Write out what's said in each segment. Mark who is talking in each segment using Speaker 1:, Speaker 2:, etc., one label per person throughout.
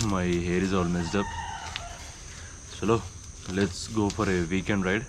Speaker 1: My hair is all messed up. Chalo, let's go for a weekend ride.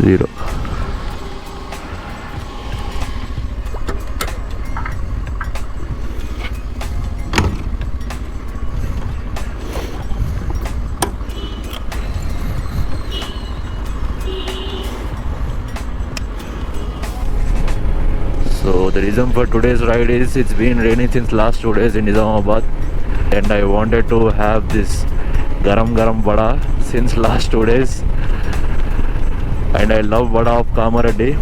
Speaker 1: Zero. So the reason for today's ride is it's been raining since last 2 days in Nizamabad, and I wanted to have this garam vada since last 2 days. And I love vada of Kamareddy,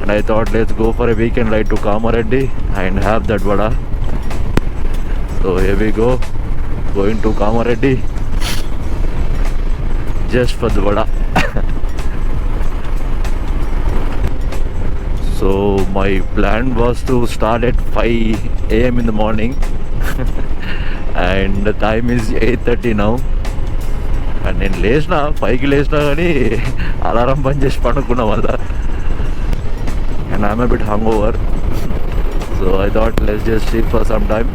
Speaker 1: and I thought let's go for a weekend ride to Kamareddy and have that vada. So here we go, going to Kamareddy just for the vada. So my plan was to start at 5 AM in the morning and the time is 8:30 now. And నేను లేచిన 5కి లేచినా కానీ alarm బంద్ చేసి పడుకున్నా మళ్ళా. And I'm a bit hungover, so I thought let's just sleep for some time.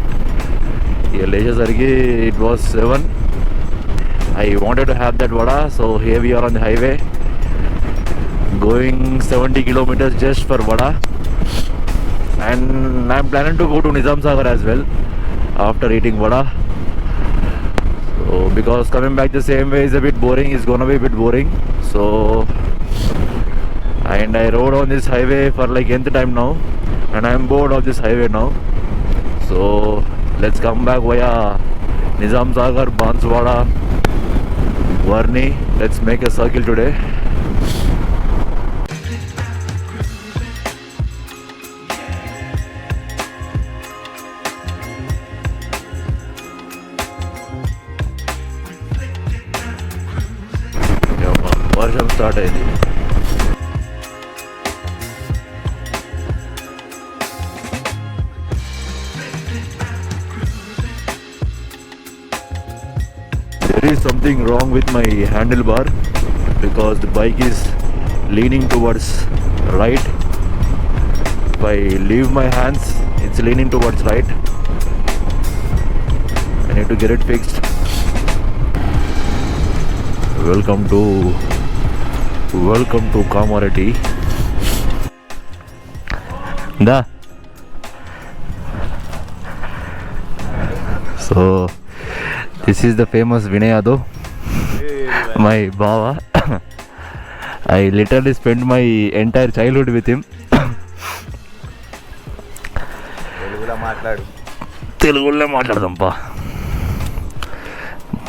Speaker 1: ఇక లేచేసరికి it was 7. I wanted to have that vada, so here we are on the highway going 70 kilometers just for vada. And I'm planning to go to Nizam Sagar as well after eating vada. So because coming back the same way is a bit boring, it's gonna be a bit boring. So and I rode on this highway for like nth time now, and I'm bored of this highway now. So let's come back via Nizam Sagar, Banswara, Varni. Let's make a circle today. వర్షం start అయింది. There is something wrong with my handlebar because the bike is leaning towards right. If I leave my hands, it's leaning towards right. I need to get it fixed. Welcome to Kamareddy. Da. So this is the famous Vinay Yadav, my Baba. I literally spent my entire childhood with him. తెలుగులో మాట్లాడదాంపా.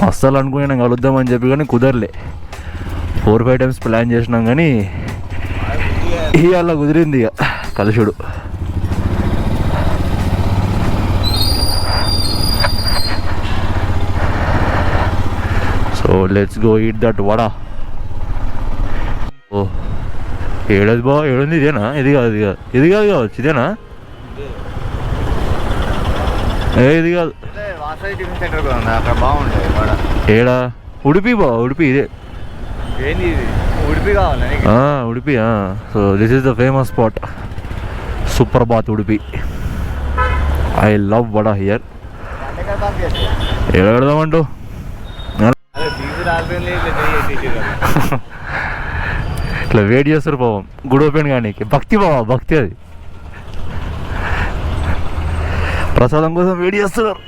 Speaker 1: అస్సలు అనుకుని నేను కలుద్దామని చెప్పి కానీ కుదరలే. 4-5 times plan చేసినాం కానీ ఇవాళ కుదిరింది ఇక కలుషుడు. So let's go eat that vada. ఓ ఏడది బా ఏడుంది ఇదేనా? ఇది కాదు కావచ్చు. ఇదేనా? ఇది కాదు. ఏడా? ఉడిపి బా ఉడిపి. ఇదే Udupi. So this is the famous spot, Suprabhat Udupi. I love vada here. ఎలా పెడదామంటూ ఇట్లా వెయిట్ చేస్తారు పాపం గుడి ఓపెన్ కానీ. భక్తి బావా, భక్తి. అది ప్రసాదం కోసం వెయిట్ చేస్తున్నారు.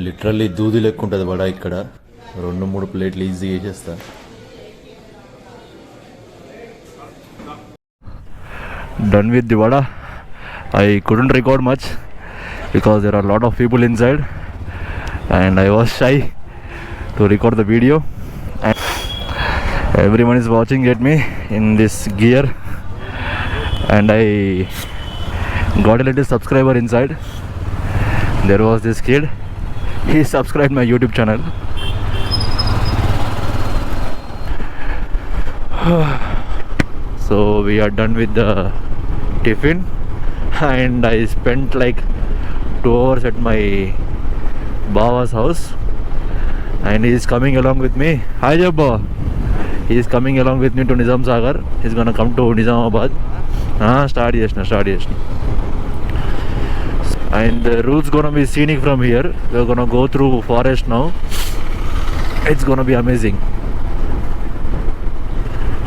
Speaker 1: లిటరల్లీ దూది లెక్క ఉంటుంది వడ. ఇక్కడ 2-3 ప్లేట్లు ఈజీ చేసేస్తా. Done with the vada. I couldn't record much because there are a lot of people inside, and I was shy to record the video, and everyone is watching at me in this gear, and I got a little subscriber inside. There was this kid, he subscribed my YouTube channel. So we are done with the tiffin, and I spent like 2 hours at my Baba's house, and he is coming along with me. Hi Jabba. He is coming along with me to Nizam Sagar. He's gonna come to Nizamabad. Start chesna. And the route's gonna be scenic from here. We're gonna go through forest now. It's gonna be amazing.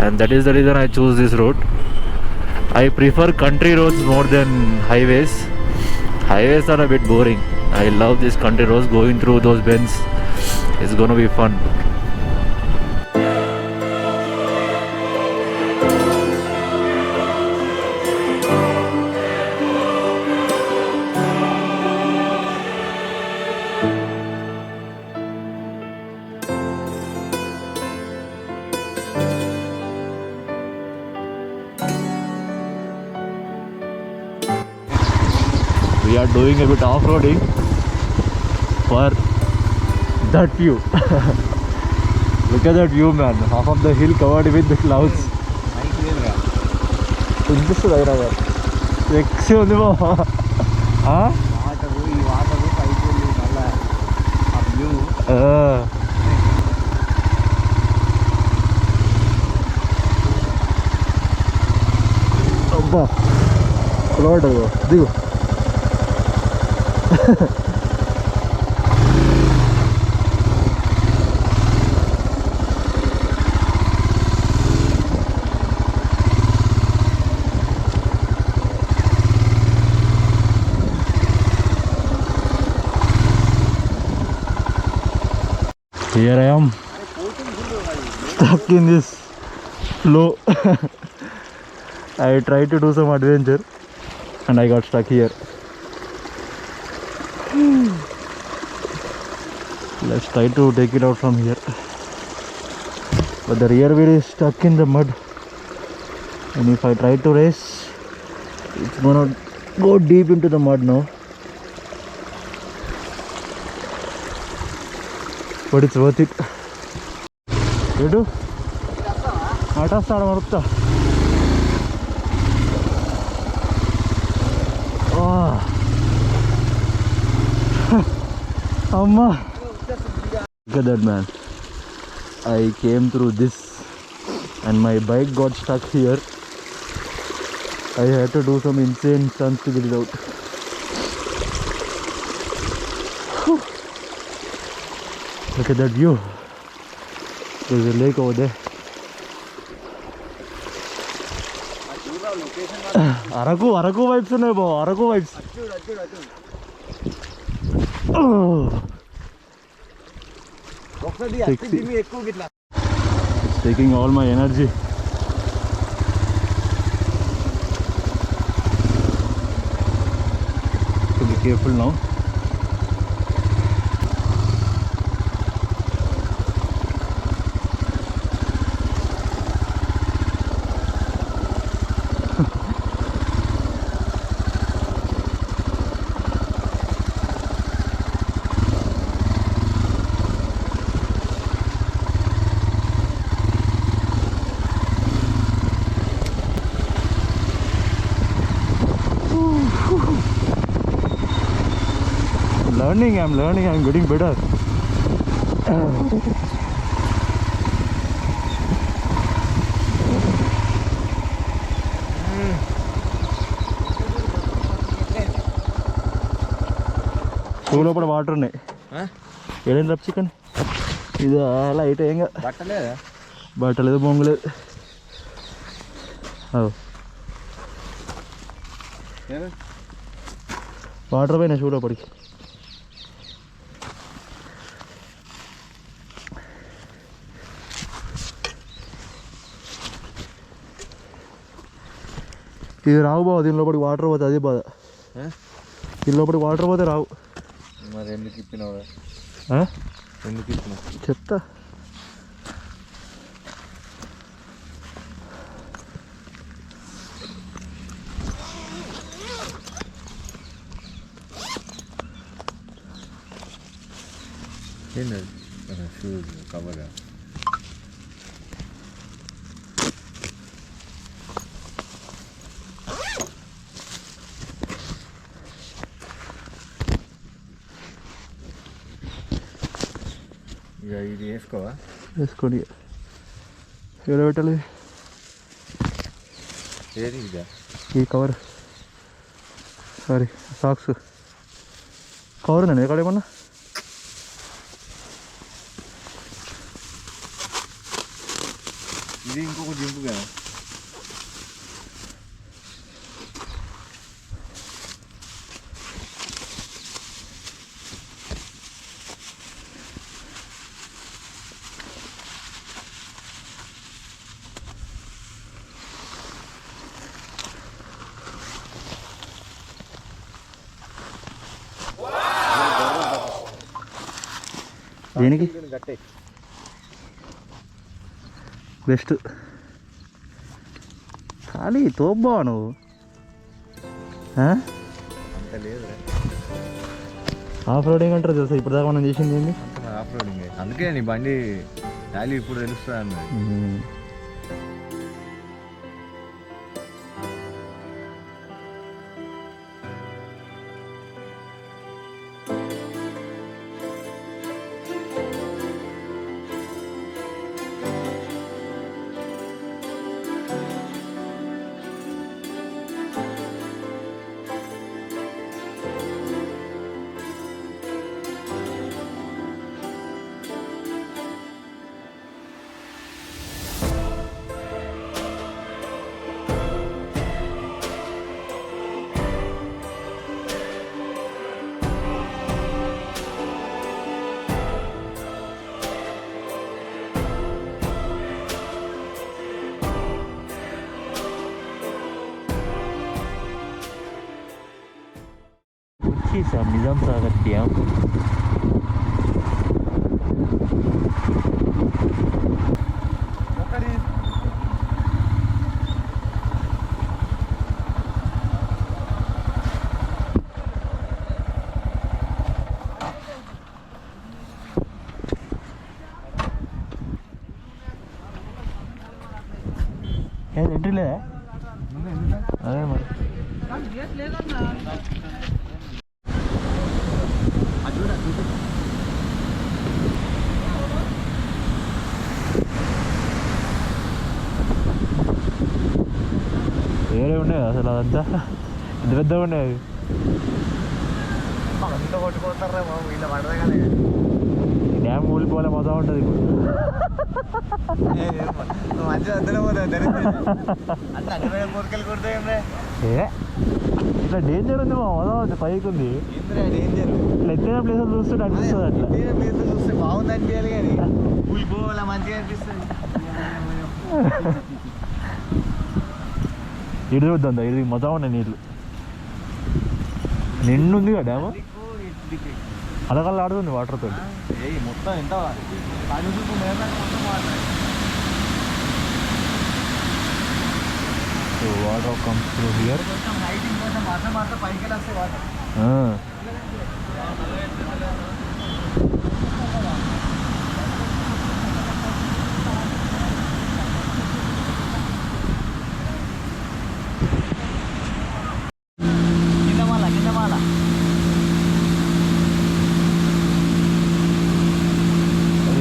Speaker 1: And that is the reason I choose this route. I prefer country roads more than highways. Highways are a bit boring. I love these country roads, going through those bends. It's gonna be fun. We are doing a bit off-roading for that view. Look at that view, man. Half of the hill covered with the clouds. Here I am, stuck in this flow. I tried to do some adventure and I got stuck here. Let's try to take it out from here. But the rear wheel is stuck in the mud, and if I try to race, it's gonna go deep into the mud now. But it's worth it. You do? Mata start marutta. Oh. Amma. Look at that, man. I came through this and my bike got stuck here. I had to do some insane stunts to get it out. Whew. Look at that view. There's a lake over there. Araku vibes ఉన్నాయి bro. Araku vibes. Oh. It's taking all my energy. So be careful now. I'm learning, I'm getting better. School open water ne. Eden rap chicken. Idu light enga. Battaledu bongale. Oh. Water by na school opadi. ఇది రావు బావ దీని లోపలికి water పోతే అదే బాధ దీని లోపలికి water పోతే రావు మరి
Speaker 2: ఎందుకు ఇప్పినావు? ఎందుకు ఇప్పినావు
Speaker 1: చెప్తా.
Speaker 2: ఏంటది? షూస్ కవరా? ఇక ఇది వేసుకోవా?
Speaker 1: వేసుకోండి. ఎక్కడ పెట్టాలి?
Speaker 2: ఏది ఇదా?
Speaker 1: ఈ కవర్, సారీ సాక్స్ కవర్ ఉందండి ఎక్కడ ఏమన్నా?
Speaker 2: ఇది ఇంకొక జింపు కదా.
Speaker 1: దేనికి బెస్ట్ కానీ తోబ్బా నువ్వు.
Speaker 2: అంత లేదు
Speaker 1: ఆఫ్ రోడింగ్ అంటారు తెలుసా? ఇప్పుడు దాకా మనం చేసింది ఏంటి?
Speaker 2: Off roading. అందుకే నీ బండి వాల్యూ ఇప్పుడు తెలుస్తుంది అన్నది.
Speaker 1: వచ్చేసాం నిజాం సాగర్ డ్యామ్. ఎంట్రీ లేదా? అదే మరి వేరే ఉండేది అసలు. అదంతా పెద్ద పెద్దగా ఉండేది.
Speaker 2: అంత కొట్టుకుంటారా బాబు, ఇలా పడదా కదా.
Speaker 1: డ్యామ్ ఊలిపోలే మజా ఉంటుంది ఇప్పుడు.
Speaker 2: మంచిగా అందరూ పోతుంది అంటే అన్ని పొరకలు కొడతాయి.
Speaker 1: ఏ ఇట్లా డేంజర్ ఉంది మా మజా ఉంది. పైకి ఉంది
Speaker 2: డేంజర్.
Speaker 1: ఇట్లా ఎత్తైన ప్లేసులు చూస్తుంటే అనిపిస్తుంది. అట్లా
Speaker 2: ప్లేసులు చూస్తే బాగుంది అనిపించాలి కానీ ఊలిపోవాలా మంచిగా అనిపిస్తుంది.
Speaker 1: ఇటు చూద్దాం. ఇది మజా ఉన్నాయి నీళ్ళు. నిండుంది కదా డ్యాము. అలకల్లా ఆడుతుంది వాటర్ తోటి.
Speaker 2: మొత్తం ఎంత
Speaker 1: వాటర్ కమ్స్ త్రూ హియర్.
Speaker 2: పైకి వస్తాయి వాటర్.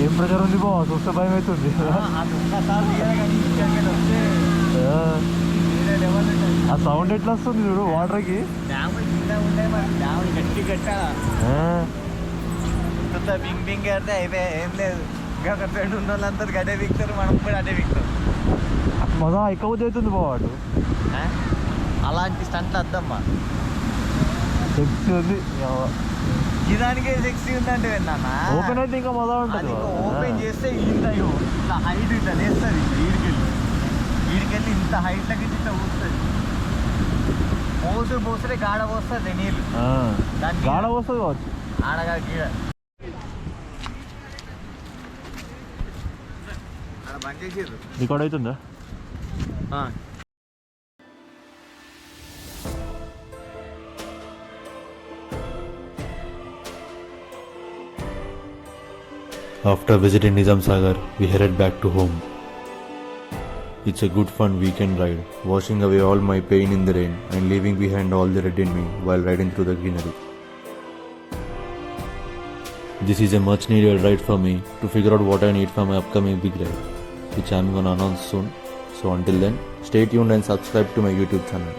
Speaker 1: ఏం ప్రెషర్ ఉంది బా, చూస్తే భయం అవుతుంది. ఆ సౌండ్ ఎట్లా వస్తుంది చూడు వాటర్కి.
Speaker 2: గట్టి గట్ట బింగ్ బింగ్ అయితే అయిపోయి ఏం లేదు. ఇంకా ఒక ఫ్రెండ్ ఉన్న వాళ్ళందరూ గడ్డే బిగుతారు, మనం కూడా అదే బిగుతాం.
Speaker 1: మజా ఎక్కువ అవుతుంది బా వాడు.
Speaker 2: అలాంటి స్టంట్లు వద్దమ్మా.
Speaker 1: సెక్సీ ఉంది.
Speaker 2: దానికే సెక్సీ ఉందంటే విన్నా.
Speaker 1: ఓపెన్ అయితే ఇంకా మజా ఉంటుంది.
Speaker 2: ఓపెన్ చేస్తే ఇట్లా హైట్ ఇట్లా లేస్తుంది. వీడికెళ్ళి ఇంత హైట్లకి ఇట్లా ఊస్తుంది. పోసుడే గాడ పోస్తుంది నీళ్ళు.
Speaker 1: గాడ పోస్తుంది కావచ్చు.
Speaker 2: ఆడగా గీడ ఆడ బంద్ చేసిర్రు.
Speaker 1: రికార్డ్ అవుతుందా? After visiting Nizam Sagar, we headed back to home. It's a good fun weekend ride, washing away all my pain in the rain and leaving behind all the red in me while riding through the greenery. This is a much needed ride for me to figure out what I need for my upcoming big ride, which I'm gonna announce soon. So until then, stay tuned and subscribe to my YouTube channel.